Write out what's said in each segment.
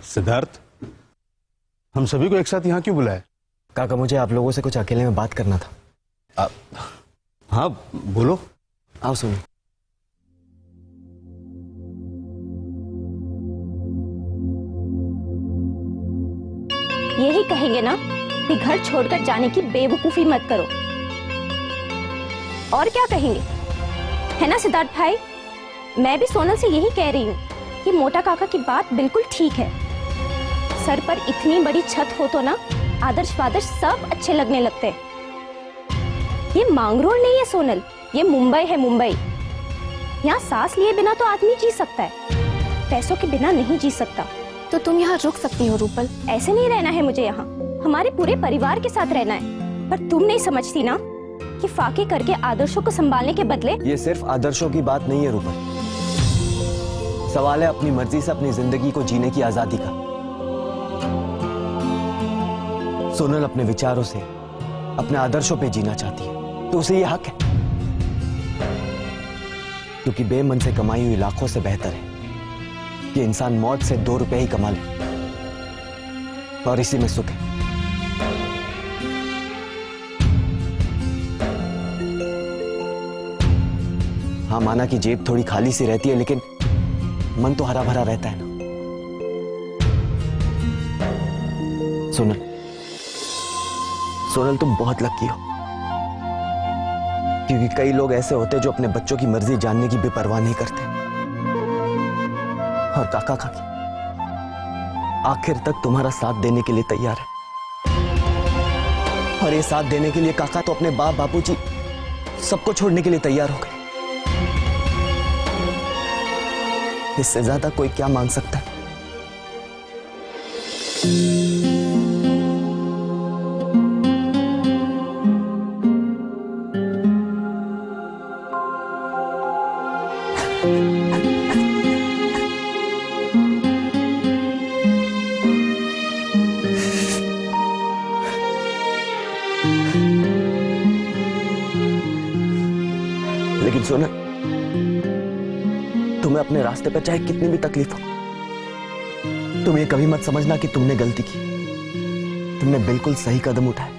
सिद्धार्थ, हम सभी को एक साथ यहाँ क्यों बुलाया? काका, मुझे आप लोगों से कुछ अकेले में बात करना था। हाँ बोलो। आओ सुनिए। यही कहेंगे ना कि घर छोड़कर जाने की बेवकूफी मत करो। और क्या कहेंगे, है ना सिद्धार्थ भाई? मैं भी सोनल से यही कह रही हूँ कि मोटा काका की बात बिल्कुल ठीक है। सर पर इतनी बड़ी छत हो तो ना आदर्श वादर्श सब अच्छे लगने लगते हैं। ये मांगरोल नहीं है सोनल, ये मुंबई है, मुंबई। यहाँ सांस लिए बिना तो आदमी जी सकता है, पैसों के बिना नहीं जी सकता। तो तुम यहाँ रुक सकती हो रूपल। ऐसे नहीं रहना है मुझे यहाँ, हमारे पूरे परिवार के साथ रहना है। पर तुम नहीं समझती ना कि फाके करके आदर्शों को संभालने के बदले। ये सिर्फ आदर्शों की बात नहीं है रूपल, सवाल है अपनी मर्जी से अपनी जिंदगी को जीने की आजादी का। सोनल अपने विचारों से, अपने आदर्शों पे जीना चाहती है, तो उसे ये हक है। क्योंकि बेमन से कमाई हुई लाखों से बेहतर है कि इंसान मौत से 2 रुपए ही कमा ले और इसी में सुख है। हाँ, माना कि जेब थोड़ी खाली सी रहती है, लेकिन मन तो हरा भरा रहता है ना। सोनल, सोनल तुम बहुत लकी हो, क्योंकि कई लोग ऐसे होते हैं जो अपने बच्चों की मर्जी जानने की भी परवाह नहीं करते। और काका काकी आखिर तक तुम्हारा साथ देने के लिए तैयार है। और ये साथ देने के लिए काका तो अपने बाप बापूजी सबको छोड़ने के लिए तैयार हो गए। इससे ज्यादा कोई क्या मांग सकता है? लेकिन सोनल, तुम्हें अपने रास्ते पर चाहे कितनी भी तकलीफ हो, तुम ये कभी मत समझना कि तुमने गलती की। तुमने बिल्कुल सही कदम उठाए,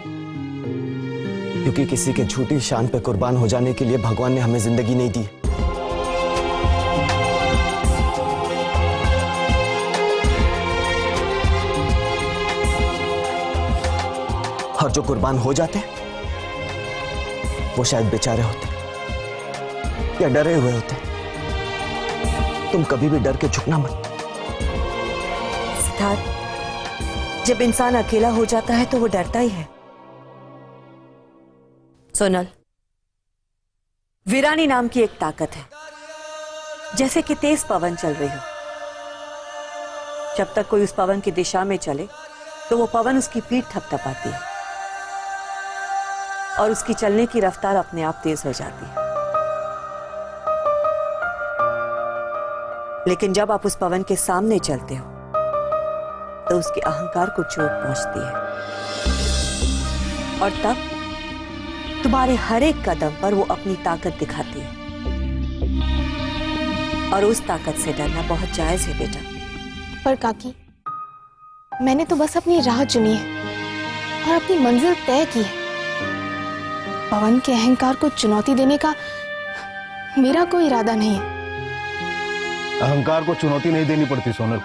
क्योंकि किसी के झूठी शान पे कुर्बान हो जाने के लिए भगवान ने हमें जिंदगी नहीं दी। और जो कुर्बान हो जाते वो शायद बेचारे होते या डरे हुए होते। तुम कभी भी डर के झुकना मत। सिद्धार्थ, जब इंसान अकेला हो जाता है तो वो डरता ही है। सोनल, वीरानी नाम की एक ताकत है, जैसे कि तेज पवन चल रही हो। जब तक कोई उस पवन की दिशा में चले तो वो पवन उसकी पीठ थपथपाती है और उसकी चलने की रफ्तार अपने आप तेज हो जाती है। लेकिन जब आप उस पवन के सामने चलते हो तो उसके अहंकार को चोट पहुंचती है, और तब तुम्हारे हर एक कदम पर वो अपनी ताकत दिखाती है। और उस ताकत से डरना बहुत जायज है बेटा। पर काकी, मैंने तो बस अपनी राह चुनी है और अपनी मंजिल तय की है। पवन के अहंकार को चुनौती देने का मेरा कोई इरादा नहीं है। अहंकार को चुनौती नहीं देनी पड़ती सोनल,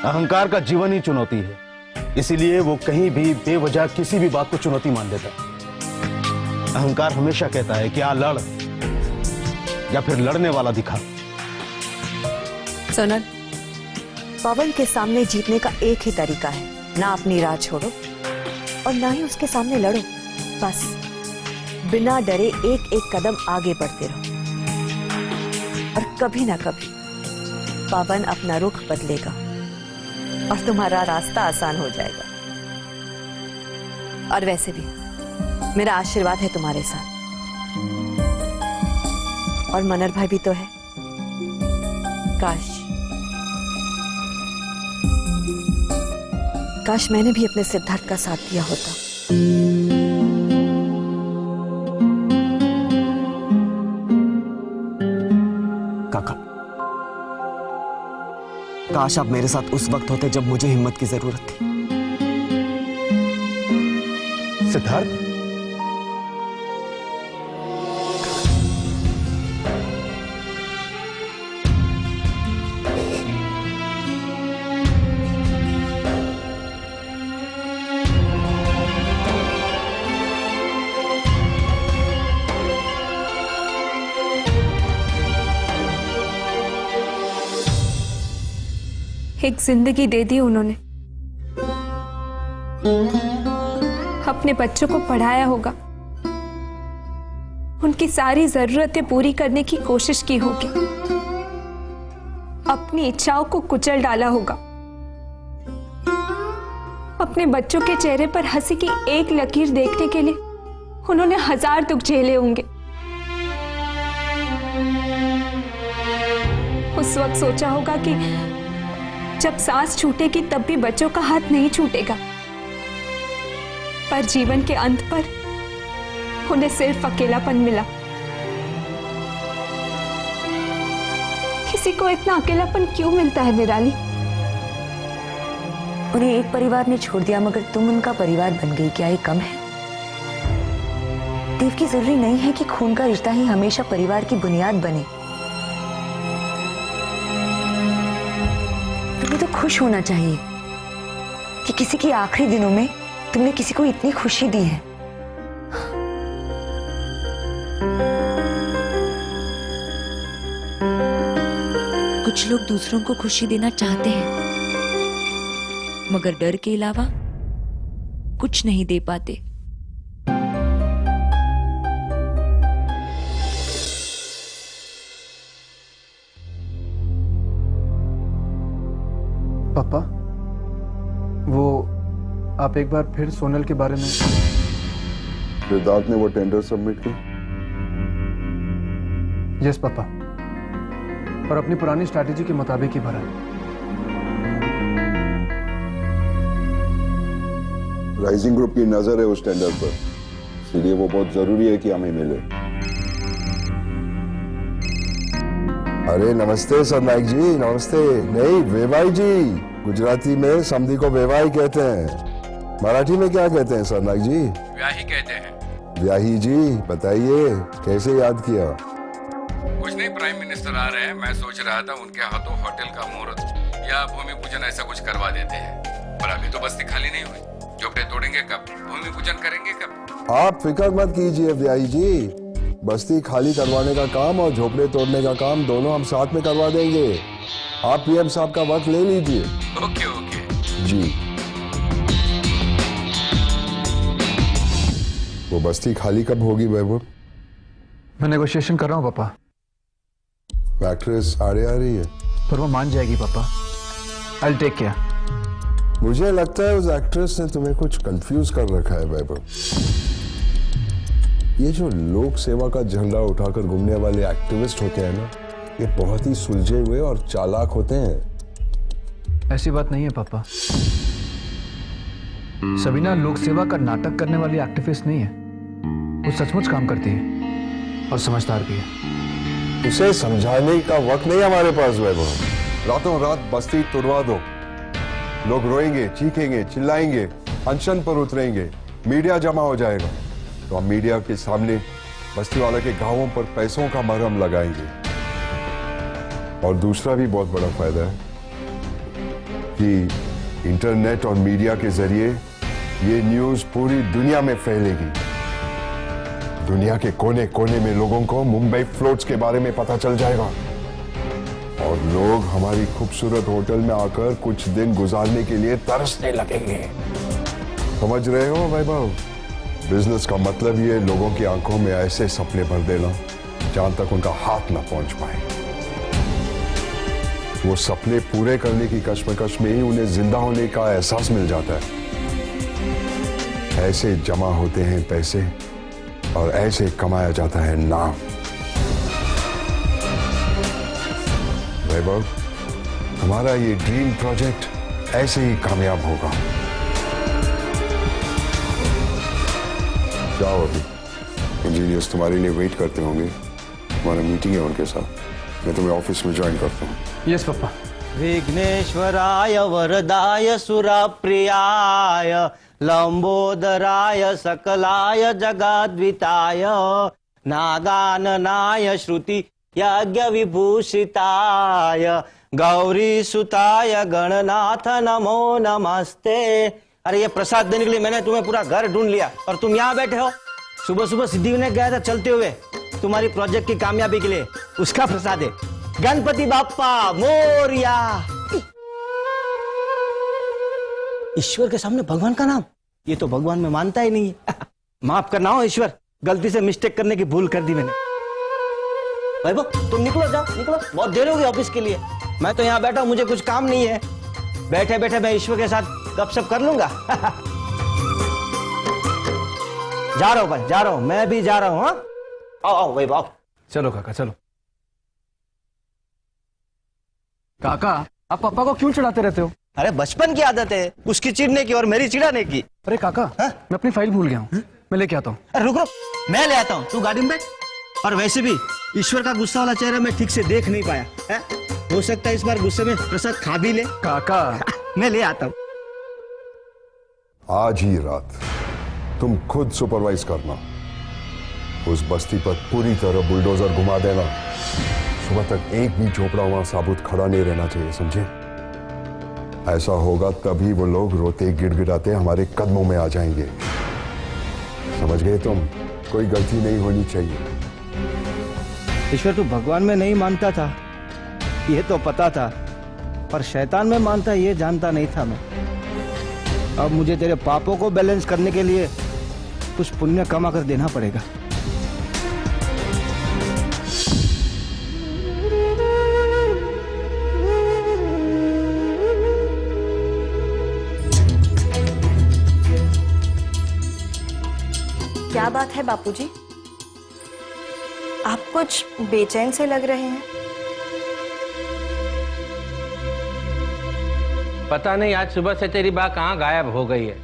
अहंकार का जीवन ही चुनौती है। इसीलिए वो कहीं भी बेवजह किसी भी बात को चुनौती मान लेता है। अहंकार हमेशा कहता है कि आ लड़, या फिर लड़ने वाला दिखा। सोनल, पवन के सामने जीतने का एक ही तरीका है, ना अपनी राह छोड़ो और ना ही उसके सामने लड़ो। बस बिना डरे एक एक कदम आगे बढ़ते रहो, और कभी ना कभी पवन अपना रुख बदलेगा और तुम्हारा रास्ता आसान हो जाएगा। और वैसे भी मेरा आशीर्वाद है तुम्हारे साथ, और मनर भाई भी तो है। काश मैंने भी अपने सिद्धार्थ का साथ दिया होता। काश आप मेरे साथ उस वक्त होते जब मुझे हिम्मत की जरूरत थी। सिद्धार्थ, एक जिंदगी दे दी उन्होंने, अपने बच्चों को पढ़ाया होगा, उनकी सारी जरूरतें पूरी करने की कोशिश की होगी, अपनी इच्छाओं को कुचल डाला होगा, अपने बच्चों के चेहरे पर हंसी की एक लकीर देखने के लिए उन्होंने 1000 दुख झेले होंगे। उस वक्त सोचा होगा कि जब सांस छूटेगी तब भी बच्चों का हाथ नहीं छूटेगा, पर जीवन के अंत पर उन्हें सिर्फ अकेलापन मिला। किसी को इतना अकेलापन क्यों मिलता है निराली? उन्हें एक परिवार ने छोड़ दिया मगर तुम उनका परिवार बन गई, क्या ये कम है? देव की जरूरी नहीं है कि खून का रिश्ता ही हमेशा परिवार की बुनियाद बने। तुम्हें तो खुश होना चाहिए कि किसी के आखिरी दिनों में तुमने किसी को इतनी खुशी दी है। कुछ लोग दूसरों को खुशी देना चाहते हैं मगर डर के अलावा कुछ नहीं दे पाते। पापा, वो आप एक बार फिर सोनल के बारे में। सिद्धार्थ ने वो टेंडर सबमिट किया? यस पापा, और अपनी पुरानी स्ट्रैटेजी के मुताबिक ही भरा। राइजिंग ग्रुप की नजर है उस टेंडर पर, इसलिए वो बहुत जरूरी है कि हमें मिले। अरे नमस्ते सरनाइक जी, नमस्ते। नहीं वेवाई जी, गुजराती में समधी को वेवाई कहते हैं, मराठी में क्या कहते हैं सरनाइक जी? व्याही कहते हैं। व्याही जी, बताइए कैसे याद किया? कुछ नहीं, प्राइम मिनिस्टर आ रहे हैं, मैं सोच रहा था उनके हाथों होटल का मुहूर्त या भूमि पूजन ऐसा कुछ करवा देते हैं, पर अभी तो बस्ती खाली नहीं हुई। झोपड़े तोड़ेंगे कब, भूमि पूजन करेंगे कब? आप फिक्र मत कीजिए व्याही जी, बस्ती खाली करवाने का काम और झोपड़े तोड़ने का काम दोनों हम साथ में करवा देंगे। आप पीएम साहब का वक्त ले लीजिए। ओके ओके जी। वो बस्ती खाली कब होगी वैभव? मैं नेगोशिएशन कर रहा हूँ पापा। एक्ट्रेस आड़े आ रही है, पर वो मान जाएगी पापा। I'll take care। मुझे लगता है उस एक्ट्रेस ने तुम्हें कुछ कंफ्यूज कर रखा है वैभव। ये जो लोक सेवा का झंडा उठाकर घूमने वाले एक्टिविस्ट होते हैं ना, ये बहुत ही सुलझे हुए और चालाक होते हैं। ऐसी बात नहीं है पापा, सबीना लोक सेवा का नाटक करने वाली एक्टिविस्ट नहीं है, वो सचमुच काम करती है और समझदार भी है। उसे समझाने का वक्त नहीं हमारे पास वैभव। रातों रात बस्ती तुड़वा दो, लोग रोएंगे, चीखेंगे, चिल्लाएंगे, अनशन पर उतरेंगे, मीडिया जमा हो जाएगा, तो हम मीडिया के सामने बस्ती वाला के गांवों पर पैसों का मरहम लगाएंगे। और दूसरा भी बहुत बड़ा फायदा है कि इंटरनेट और मीडिया के जरिए ये न्यूज पूरी दुनिया में फैलेगी। दुनिया के कोने कोने में लोगों को मुंबई फ्लोट्स के बारे में पता चल जाएगा और लोग हमारी खूबसूरत होटल में आकर कुछ दिन गुजारने के लिए तरसने लगेंगे। समझ रहे हो वैभव? बिजनेस का मतलब ये लोगों की आंखों में ऐसे सपने भर देना जहां तक उनका हाथ ना पहुंच पाए। वो सपने पूरे करने की कश्मकश में ही उन्हें जिंदा होने का एहसास मिल जाता है। ऐसे जमा होते हैं पैसे और ऐसे कमाया जाता है नाम। वैभव, हमारा ये ड्रीम प्रोजेक्ट ऐसे ही कामयाब होगा। जाओ, अभी इंजीनियर्स तुम्हारे लिए वेट करते होंगे, हमारा मीटिंग है उनके साथ। मैं तुम्हें ऑफिस में ज्वाइन करता हूँ। Yes papa. विघ्नेश्वराय वरदाय सुरप्रियाय लंबोदराय सकलाय जगद्विताय नागाननाय श्रुति यज्ञ विभूषिताय गौरी सुताय गणनाथ नमो नमस्ते। अरे ये प्रसाद देने के लिए मैंने तुम्हें पूरा घर ढूंढ लिया और तुम यहाँ बैठे हो। सुबह सुबह सिद्धिविनायक गया था चलते हुए तुम्हारी प्रोजेक्ट की कामयाबी के लिए, उसका प्रसाद है। गणपति बाप्पा मोरिया। ईश्वर के सामने भगवान का नाम, ये तो भगवान में मानता ही नहीं है। माफ करना हो ईश्वर, गलती से मिस्टेक करने की भूल कर दी मैंने। वैभव तुम निकलो, जाओ निकलो, बहुत देर हो गई ऑफिस के लिए। मैं तो यहाँ बैठा हूं, मुझे कुछ काम नहीं है। बैठे बैठे मैं ईश्वर के साथ गपशप कर लूंगा। जा रहा हूं भाई, जा रहा हूं, मैं भी जा रहा हूं। हाँ आओ आओ वैभव आओ। चलो काका चलो। काका आप पापा को क्यों चिढ़ाते रहते हो? अरे बचपन की आदत है उसकी चिढ़ने की और मेरी चिढ़ाने की। अरे काका हा? मैं अपनी फाइल भूल गया हूँ, मैं लेके आता हूँ। अरे रुक रुक, मैं ले आता हूँ, तू गाड़ी में बैठ। और वैसे भी ईश्वर का गुस्सा वाला चेहरा मैं ठीक से देख नहीं पाया है? हो सकता है इस बार गुस्से में प्रसाद खा भी ले। काका मैं ले आता हूँ। आज ही रात तुम खुद सुपरवाइज करना, उस बस्ती पर पूरी तरह बुलडोजर घुमा देना। सुबह तक एक भी झोपड़ा वहां साबुत खड़ा नहीं रहना चाहिए, समझे? ऐसा होगा तभी वो लोग रोते गिड़गिड़ाते हमारे कदमों में आ जाएंगे, समझ गए तुम? कोई गलती नहीं होनी चाहिए। ईश्वर तू भगवान में नहीं मानता था ये तो पता था, पर शैतान में मानता ये जानता नहीं था मैं। अब मुझे तेरे पापों को बैलेंस करने के लिए कुछ पुण्य कमा कर देना पड़ेगा। क्या बात है बापूजी, आप कुछ बेचैन से लग रहे हैं। पता नहीं आज सुबह से तेरी माँ कहाँ गायब हो गई है।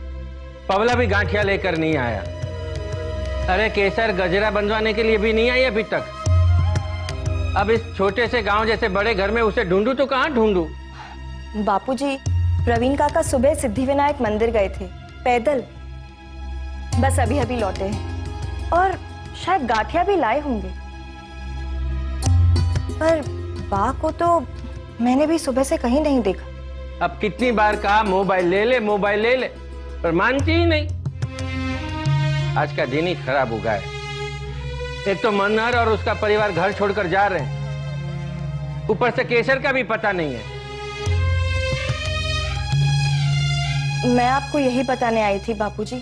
पवला भी गांठिया लेकर नहीं आया। अरे केसर गजरा बंधवाने के लिए भी नहीं आई अभी तक। अब इस छोटे से गांव जैसे बड़े घर में उसे ढूंढूं तो कहाँ ढूंढूं? बापूजी प्रवीण काका सुबह सिद्धिविनायक मंदिर गए थे पैदल, बस अभी अभी लौटे हैं और शायद गांठिया भी लाए होंगे। पर बा को तो मैंने भी सुबह से कहीं नहीं देखा। अब कितनी बार कहा मोबाइल ले ले, मोबाइल ले ले, पर मानती ही नहीं। आज का दिन ही खराब हो गया है। एक तो मनहर और उसका परिवार घर छोड़कर जा रहे हैं, ऊपर से केसर का भी पता नहीं है। मैं आपको यही बताने आई थी बापूजी,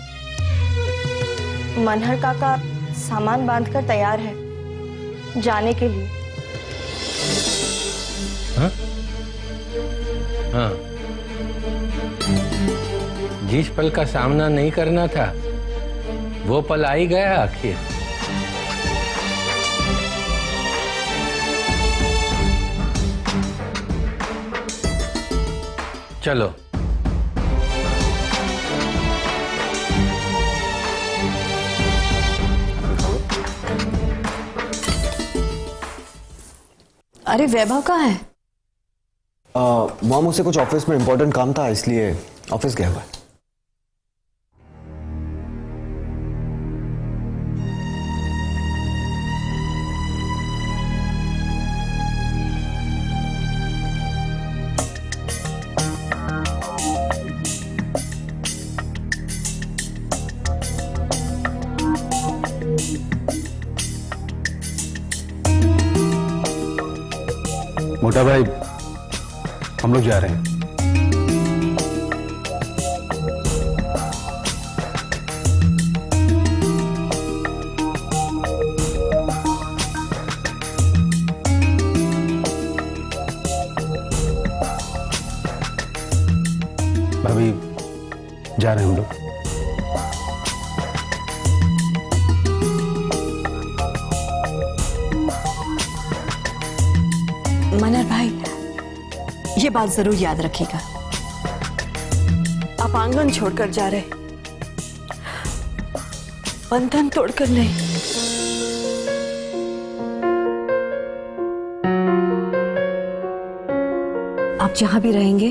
मनहर काका सामान बांधकर तैयार है जाने के लिए। हाँ? हाँ। जिस पल का सामना नहीं करना था वो पल आ ही गया आखिर। चलो अरे वैभव कहाँ है? मॉम उसे कुछ ऑफिस में इंपॉर्टेंट काम था इसलिए ऑफिस गया हुआ है। मोटा भाई हम लोग जा रहे हैं। भाभी जा रहे हैं हम लोग। मनहर भाई ये बात जरूर याद रखिएगा, आप आंगन छोड़कर जा रहे, बंधन तोड़कर नहीं। आप जहां भी रहेंगे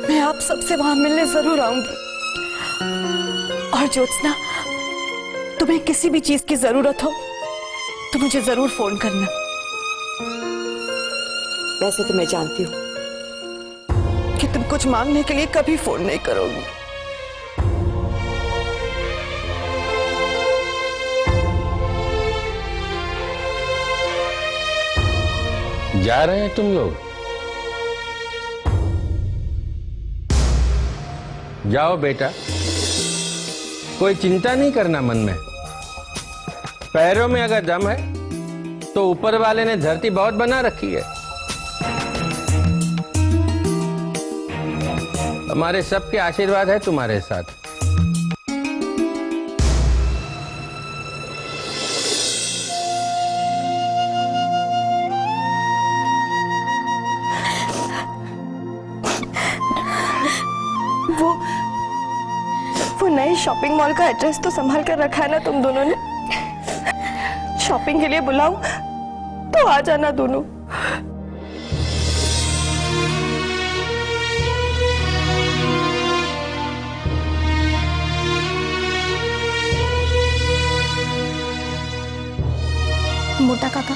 मैं आप सबसे वहां मिलने जरूर आऊंगी। और ज्योत्सना, तुम्हें किसी भी चीज की जरूरत हो तो मुझे जरूर फोन करना। वैसे तो मैं जानती हूँ कि तुम कुछ मांगने के लिए कभी फोन नहीं करोगी। जा रहे हैं तुम लोग? जाओ बेटा, कोई चिंता नहीं करना मन में। पैरों में अगर दम है तो ऊपर वाले ने धरती बहुत बना रखी है। हमारे सबके आशीर्वाद है तुम्हारे साथ। वो नए शॉपिंग मॉल का एड्रेस तो संभाल कर रखा है ना तुम दोनों ने? शॉपिंग के लिए बुलाऊं तो आ जाना दोनों। मोटा काका,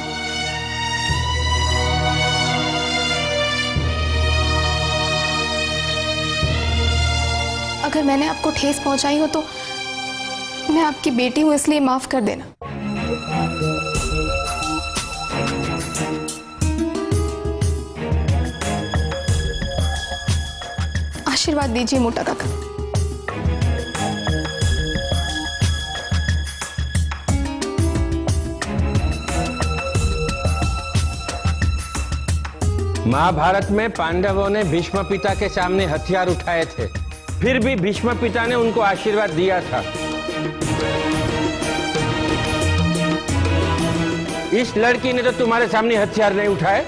अगर मैंने आपको ठेस पहुंचाई हो तो मैं आपकी बेटी हूं, इसलिए माफ कर देना। आशीर्वाद दीजिए मोटा काका। महाभारत में पांडवों ने भीष्म पिता के सामने हथियार उठाए थे, फिर भी भीष्म पिता ने उनको आशीर्वाद दिया था। इस लड़की ने तो तुम्हारे सामने हथियार नहीं उठाए।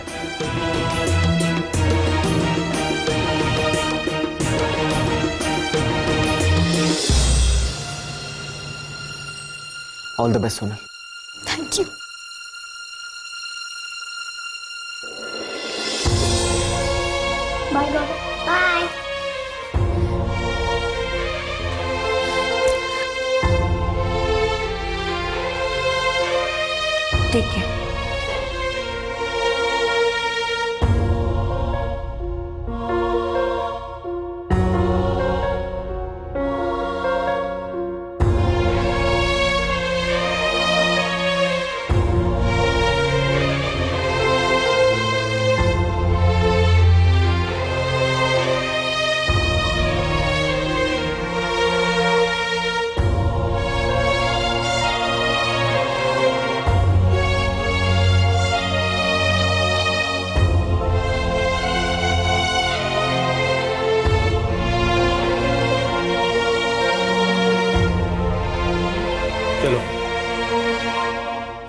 All the best Sonal. Thank you. Bye बाबा। बाय। ठीक है।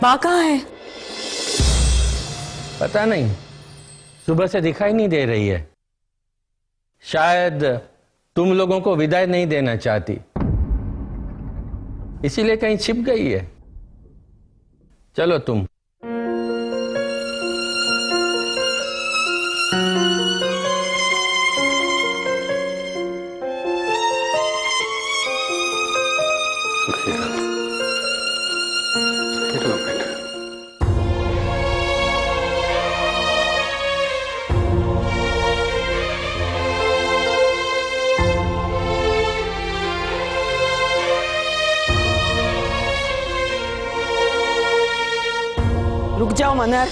माँ कहाँ है? पता नहीं, सुबह से दिखाई नहीं दे रही है। शायद तुम लोगों को विदाई नहीं देना चाहती, इसीलिए कहीं छिप गई है। चलो तुम। रुक जाओ मनर।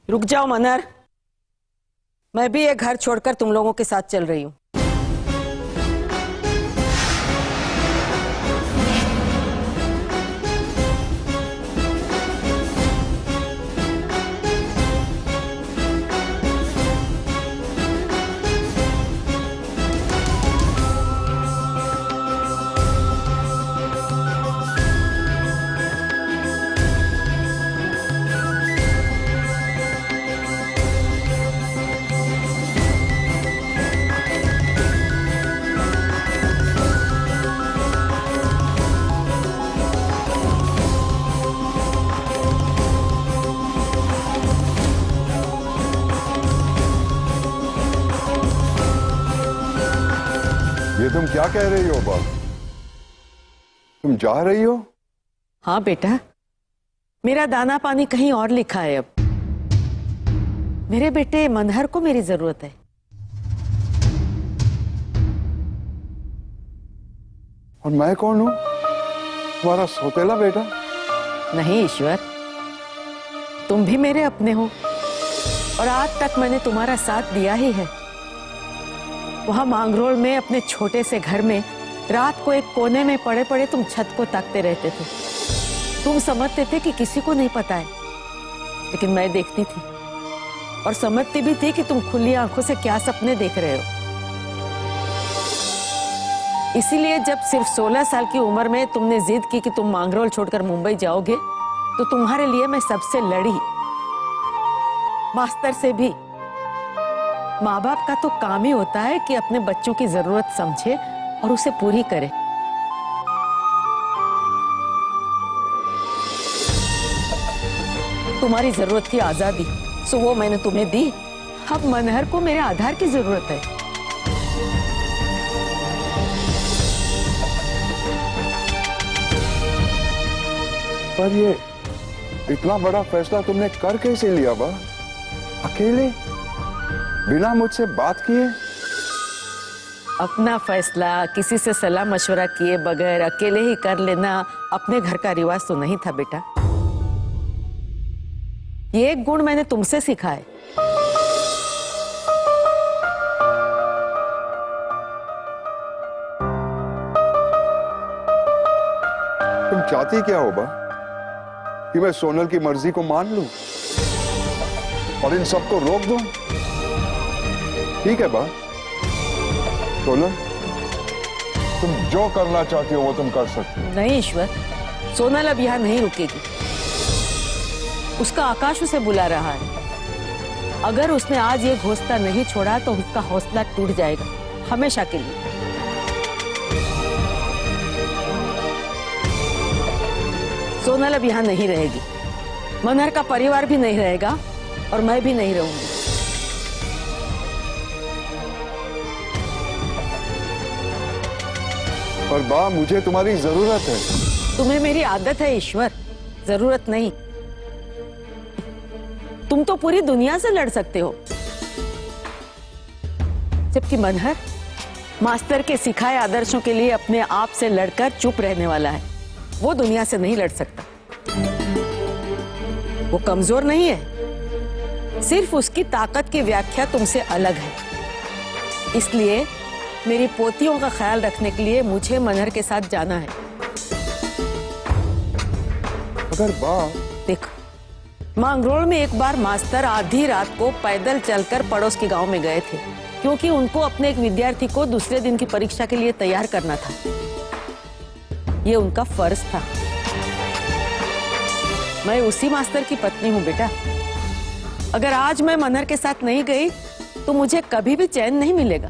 रुक जाओ मनर, मैं भी ये घर छोड़कर तुम लोगों के साथ चल रही हूँ। ये तुम क्या कह रही हो बाप? तुम जा रही हो? हाँ बेटा, मेरा दाना पानी कहीं और लिखा है। अब मेरे बेटे मनहर को मेरी जरूरत है। और मैं कौन हूं? तुम्हारा सौतेला बेटा? नहीं ईश्वर, तुम भी मेरे अपने हो और आज तक मैंने तुम्हारा साथ दिया ही है। वहां मांगरोल में अपने छोटे से घर में रात को एक कोने में पड़े पड़े तुम छत को ताकते रहते थे। तुम समझते थे कि किसी को नहीं पता है, लेकिन मैं देखती थी और समझती भी थी कि तुम खुली आंखों से क्या सपने देख रहे हो। इसीलिए जब सिर्फ 16 साल की उम्र में तुमने जिद की कि तुम मांगरोल छोड़कर मुंबई जाओगे, तो तुम्हारे लिए मैं सबसे लड़ी, मास्टर से भी। माँ बाप का तो काम ही होता है कि अपने बच्चों की जरूरत समझे और उसे पूरी करे। तुम्हारी जरूरत थी आजादी, सो वो मैंने तुम्हें दी। अब मनहर को मेरे आधार की जरूरत है। पर ये इतना बड़ा फैसला तुमने कर कैसे लिया बा? अकेले, बिना मुझसे बात किए? अपना फैसला किसी से सलाह मशवरा किए बगैर अकेले ही कर लेना अपने घर का रिवाज तो नहीं था बेटा। ये एक गुण मैंने तुमसे सीखा है। तुम चाहती क्या हो बा? कि मैं सोनल की मर्जी को मान लूं और इन सबको रोक दूं? ठीक है बा, सोनल, तुम जो करना चाहती हो वो तुम कर सकती हो। नहीं ईश्वर, सोनल अब यहाँ नहीं रुकेगी। उसका आकाश उसे बुला रहा है। अगर उसने आज ये घोंसला नहीं छोड़ा तो उसका हौसला टूट जाएगा हमेशा के लिए। सोनल अब यहाँ नहीं रहेगी, मनहर का परिवार भी नहीं रहेगा और मैं भी नहीं रहूंगी। पर बा, मुझे तुम्हारी जरूरत है। तुम्हें मेरी आदत है ईश्वर, जरूरत नहीं। तुम तो पूरी दुनिया से लड़ सकते हो, जबकि मनहर मास्टर के सिखाए आदर्शों के लिए अपने आप से लड़कर चुप रहने वाला है। वो दुनिया से नहीं लड़ सकता। वो कमजोर नहीं है, सिर्फ उसकी ताकत की व्याख्या तुमसे अलग है। इसलिए मेरी पोतियों का ख्याल रखने के लिए मुझे मनहर के साथ जाना है। अगर बा, देखो, मांगरोल में एक बार मास्टर आधी रात को पैदल चलकर पड़ोस के गांव में गए थे, क्योंकि उनको अपने एक विद्यार्थी को दूसरे दिन की परीक्षा के लिए तैयार करना था। ये उनका फर्ज था। मैं उसी मास्टर की पत्नी हूं बेटा। अगर आज मैं मनहर के साथ नहीं गई तो मुझे कभी भी चैन नहीं मिलेगा।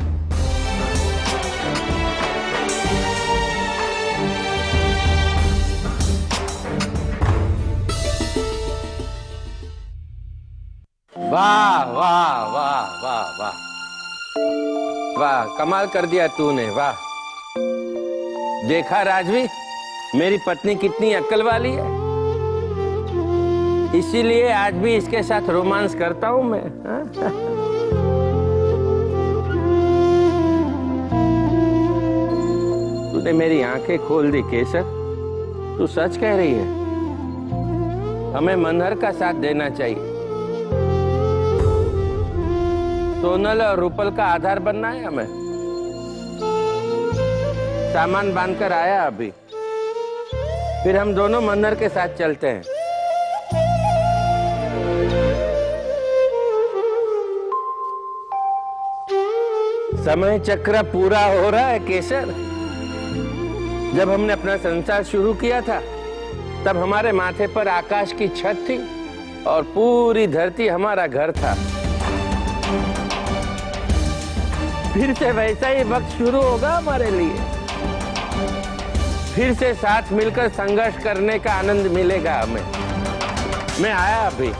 वाह वाह वाह वाह वाह वाह, कमाल कर दिया तूने, वाह। देखा राजवी, मेरी पत्नी कितनी अक्ल वाली है। इसीलिए आज भी इसके साथ रोमांस करता हूं मैं। तूने मेरी आंखें खोल दी केसर। तू सच कह रही है, हमें मनहर का साथ देना चाहिए। सोनल और रूपल का आधार बनना है हमें। सामान बांधकर आया अभी, फिर हम दोनों मनहर के साथ चलते हैं। समय चक्र पूरा हो रहा है केसर। जब हमने अपना संसार शुरू किया था, तब हमारे माथे पर आकाश की छत थी और पूरी धरती हमारा घर था। फिर से वैसा ही वक्त शुरू होगा हमारे लिए। फिर से साथ मिलकर संघर्ष करने का आनंद मिलेगा हमें। मैं आया अभी।